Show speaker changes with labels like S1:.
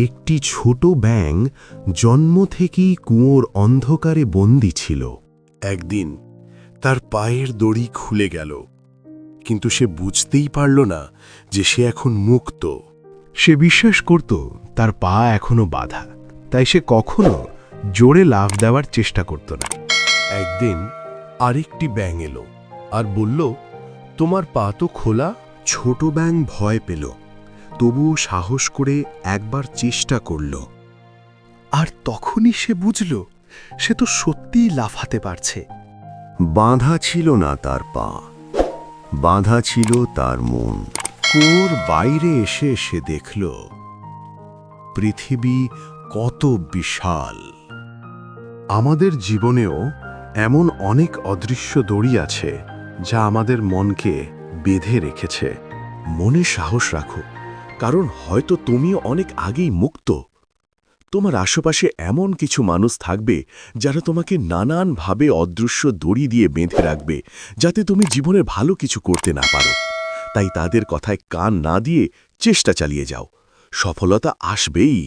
S1: একটি ছোট ব্যাঙ জন্ম থেকেই কুয়োর অন্ধকারে বন্দী ছিল।
S2: একদিন তার পায়ের দড়ি খুলে গেল, কিন্তু সে বুঝতেই পারল না যে সে এখন মুক্ত।
S1: সে বিশ্বাস করত তার পা এখনো বাঁধা, তাই সে কখনো জোরে লাফ দেওয়ার চেষ্টা করত না।
S2: একদিন আরেকটি ব্যাঙ এলো আর বলল, তোমার পা তো খোলা।
S1: ছোট ব্যাঙ ভয় পেল, তবুও সাহস করে একবার চেষ্টা করল।
S3: আর তখনই সে বুঝল সে তো সত্যিই লাফাতে পারছে।
S1: বাঁধা ছিল না তার পা, বাঁধা ছিল তার মন। কুয়োর বাইরে এসে সে দেখল পৃথিবী কত বিশাল। আমাদের জীবনেও এমন অনেক অদৃশ্য দড়ি আছে যা আমাদের মনকে বেঁধে রেখেছে। মনে সাহস রাখো, কারণ হয়তো তুমিও অনেক আগেই মুক্ত। তোমার আশেপাশে এমন কিছু মানুষ থাকবে যারা তোমাকে নানানভাবে অদৃশ্য দড়ি দিয়ে বেঁধে রাখবে, যাতে তুমি জীবনের ভালো কিছু করতে না পারো। তাই তাদের কথায় কান না দিয়ে চেষ্টা চালিয়ে যাও, সফলতা আসবেই।